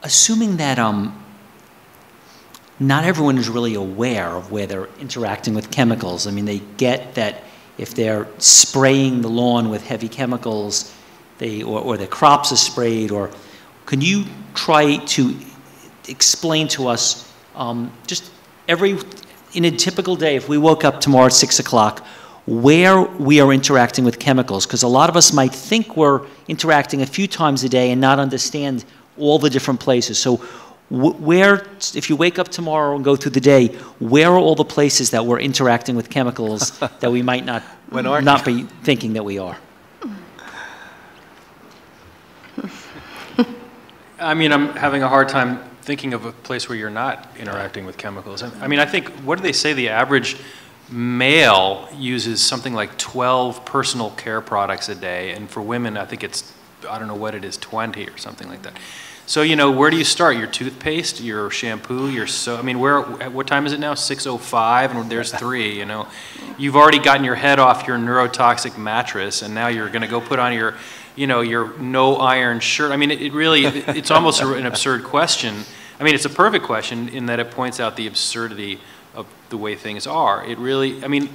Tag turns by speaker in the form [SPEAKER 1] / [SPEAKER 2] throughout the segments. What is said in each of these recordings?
[SPEAKER 1] assuming that not everyone is really aware of where they're interacting with chemicals. I mean, they get that if they're spraying the lawn with heavy chemicals, or the crops are sprayed, or can you try to explain to us just in a typical day, if we woke up tomorrow at 6 o'clock, where we are interacting with chemicals? Because a lot of us might think we're interacting a few times a day and not understand all the different places. So where, if you wake up tomorrow and go through the day, where are all the places that we're interacting with chemicals that we might not be thinking that we are?
[SPEAKER 2] I mean, I'm having a hard time thinking of a place where you're not interacting with chemicals. I mean, I think, what do they say? The average male uses something like 12 personal care products a day, and for women, I think it's, I don't know what it is, 20 or something like that. So, you know, where do you start? Your toothpaste, your shampoo, I mean, what time is it now? 6:05, and there's 3, you know. You've already gotten your head off your neurotoxic mattress, and now you're going to go put on your, you know, your no iron shirt. I mean, it's almost an absurd question. I mean, it's a perfect question in that it points out the absurdity of the way things are. It really, I mean,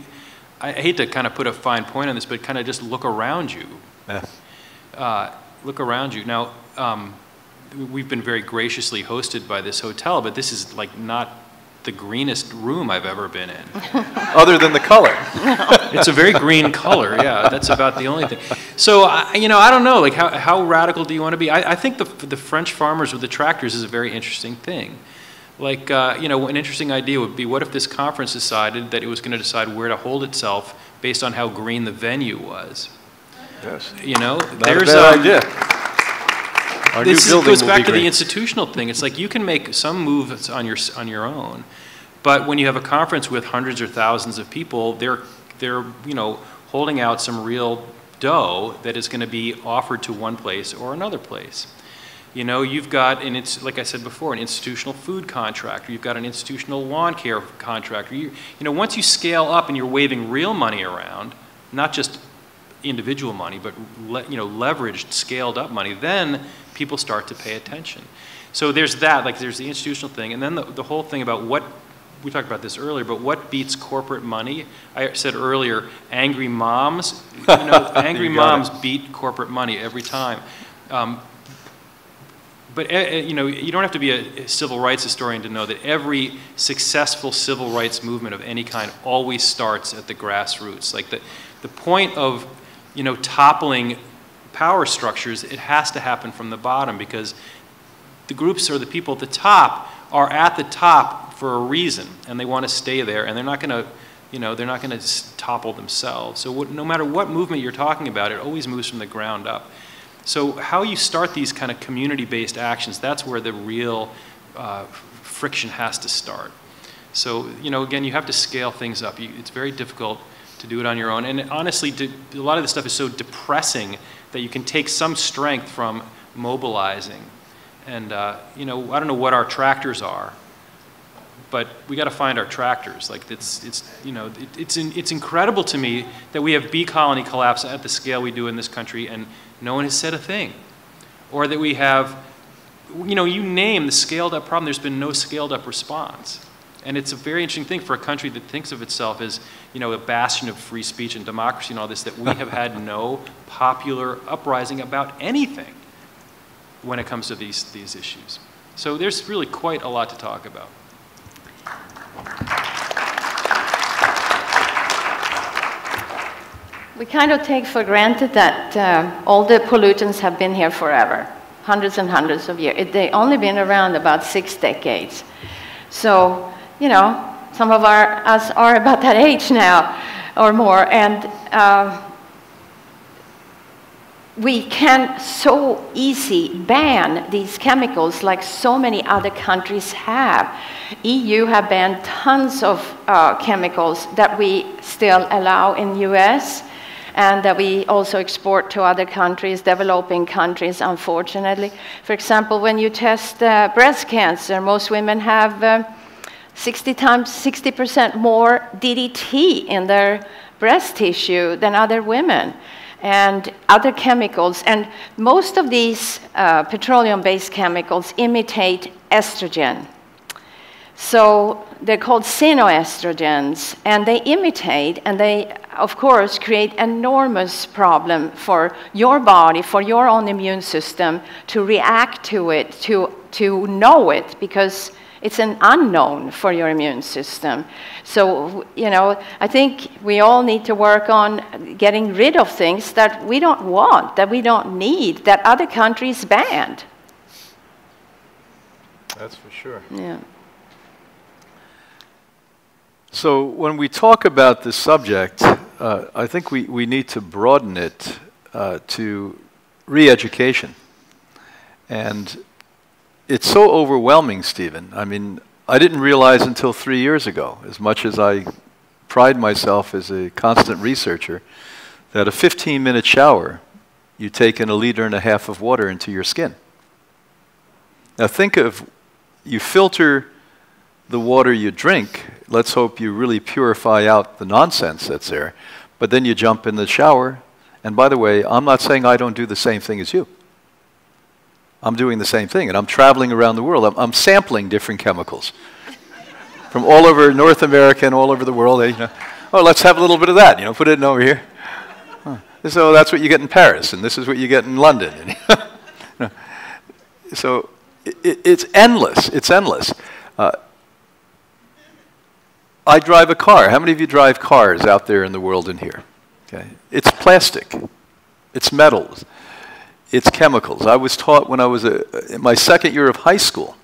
[SPEAKER 2] I hate to kind of put a fine point on this, but kind of just look around you. Yeah. Look around you. Now, we've been very graciously hosted by this hotel, but this is like not the greenest room I've ever been in.
[SPEAKER 3] Other than the color.
[SPEAKER 2] It's a very green color, yeah. That's about the only thing. So, you know, I don't know, like how radical do you want to be? I think the French farmers with the tractors is a very interesting thing. Like, you know, an interesting idea would be, what if this conference decided that it was going to decide where to hold itself based on how green the venue was?
[SPEAKER 3] Yes.
[SPEAKER 2] You know,
[SPEAKER 3] there's a bad idea.
[SPEAKER 2] This goes back to the institutional thing. It's like you can make some moves on your own, but when you have a conference with hundreds or thousands of people, they're you know, holding out some real dough that is going to be offered to one place or another place. You know, you've got, and it's like I said before, an institutional food contractor. You've got an institutional lawn care contractor. You know, once you scale up and you're waving real money around, not just individual money, but you know, leveraged, scaled up money, then people start to pay attention. So there's that, like there's the institutional thing, and then the whole thing about what, we talked about this earlier, but what beats corporate money? I said earlier, angry moms, you know, angry moms beat corporate money every time. But you know, you don't have to be a civil rights historian to know that every successful civil rights movement of any kind always starts at the grassroots. Like the point of, you know, toppling power structures, it has to happen from the bottom, because the groups or the people at the top are at the top for a reason, and they want to stay there, and they're not going to, you know, they're not going to topple themselves. So no matter what movement you're talking about, it always moves from the ground up. So how you start these kind of community-based actions, that's where the real friction has to start. So, you know, again, you have to scale things up. It's very difficult to do it on your own. And honestly, a lot of this stuff is so depressing that you can take some strength from mobilizing. And, you know, I don't know what our tractors are, but we got to find our tractors. Like, you know, it's incredible to me that we have bee colony collapse at the scale we do in this country, and no one has said a thing. Or that we have, you know, you name the scaled up problem, there's been no scaled up response. And it's a very interesting thing for a country that thinks of itself as, you know, a bastion of free speech and democracy and all this, that we have had no popular uprising about anything when it comes to these issues. So there's really quite a lot to talk about.
[SPEAKER 4] We kind of take for granted that all the pollutants have been here forever, hundreds and hundreds of years. They've only been around about 6 decades. So, you know, some of us are about that age now or more, and we can so easy ban these chemicals like so many other countries have. EU have banned tons of chemicals that we still allow in US, and that we also export to other countries, developing countries, unfortunately. For example, when you test breast cancer, most women have 60% more DDT in their breast tissue than other women. and other chemicals. And most of these petroleum-based chemicals imitate estrogen. So they're called xenoestrogens, and they imitate, and they, of course, create enormous problem for your body, for your own immune system to react to it, to know it, because it's an unknown for your immune system. So, you know, I think we all need to work on getting rid of things that we don't want, that we don't need, that other countries banned.
[SPEAKER 3] That's for sure.
[SPEAKER 4] Yeah.
[SPEAKER 3] So when we talk about this subject, I think we need to broaden it to re-education. And it's so overwhelming, Stephen. I mean, I didn't realize until 3 years ago, as much as I pride myself as a constant researcher, that a 15-minute shower, you take in 1.5 liters of water into your skin. Now think of, you filter the water you drink. Let's hope you really purify out the nonsense that's there. But then you jump in the shower. And by the way, I'm not saying I don't do the same thing as you. I'm doing the same thing, and I'm traveling around the world. I'm sampling different chemicals from all over North America and all over the world. You know, oh, let's have a little bit of that. You know, put it in over here. So that's what you get in Paris, and this is what you get in London. And, you know, so it's endless. It's endless. I drive a car. How many of you drive cars out there in the world and here? Okay. It's plastic. It's metals. It's chemicals. I was taught when I was in my second year of high school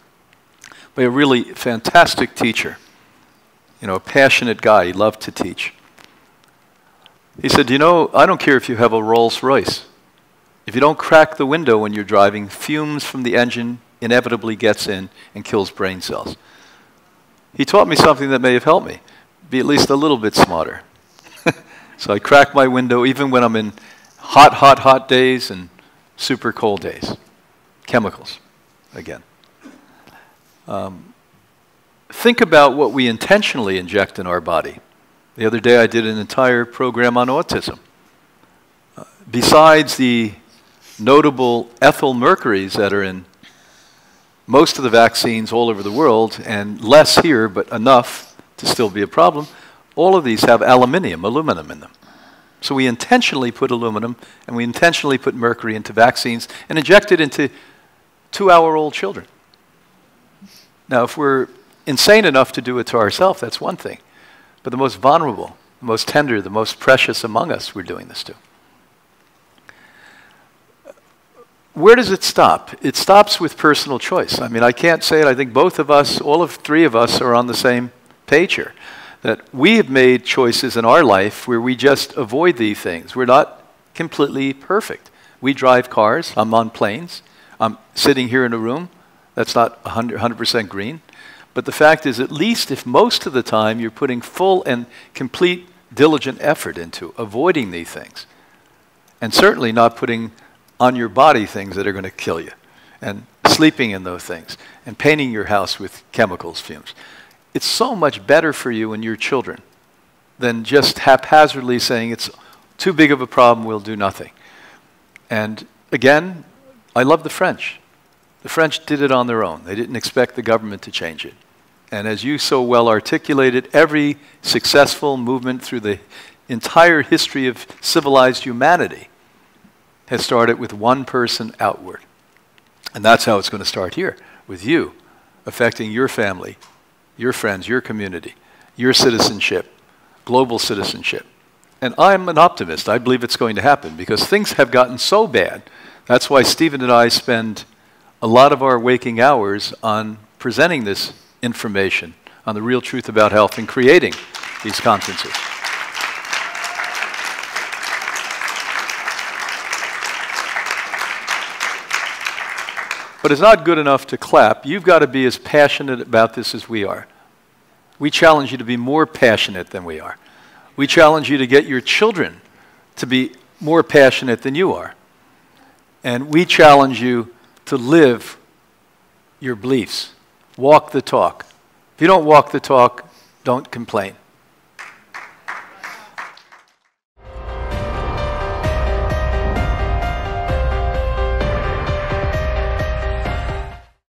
[SPEAKER 3] by a really fantastic teacher, you know, a passionate guy. He loved to teach. He said, you know, I don't care if you have a Rolls Royce. If you don't crack the window when you're driving, fumes from the engine inevitably gets in and kills brain cells. He taught me something that may have helped me, be at least a little bit smarter. So I crack my window even when I'm in hot, hot, hot days and super cold days. Chemicals, again. Think about what we intentionally inject in our body. The other day I did an entire program on autism. Besides the notable ethyl mercuries that are in most of the vaccines all over the world, and less here, but enough to still be a problem, all of these have aluminum in them. So we intentionally put aluminum and we intentionally put mercury into vaccines and inject it into 2-hour-old children. Now, if we're insane enough to do it to ourselves, that's one thing. But the most vulnerable, the most tender, the most precious among us, we're doing this to. Where does it stop? It stops with personal choice. I mean, I can't say it. I think both of us, all of 3 of us, are on the same page here. That we have made choices in our life where we just avoid these things. We're not completely perfect. We drive cars. I'm on planes. I'm sitting here in a room that's not 100% green. But the fact is, at least if most of the time you're putting full and complete diligent effort into avoiding these things, and certainly not putting on your body things that are going to kill you, and sleeping in those things, and painting your house with chemicals, fumes. It's so much better for you and your children than just haphazardly saying it's too big of a problem, we'll do nothing. And again, I love the French. The French did it on their own. They didn't expect the government to change it. And as you so well articulated, every successful movement through the entire history of civilized humanity has started with one person outward. And that's how it's going to start here, with you, affecting your family, your friends, your community, your citizenship, global citizenship. And I'm an optimist. I believe it's going to happen because things have gotten so bad. That's why Stephen and I spend a lot of our waking hours on presenting this information on the real truth about health and creating these conferences. But it's not good enough to clap. You've got to be as passionate about this as we are. We challenge you to be more passionate than we are. We challenge you to get your children to be more passionate than you are. And we challenge you to live your beliefs. Walk the talk. If you don't walk the talk, don't complain.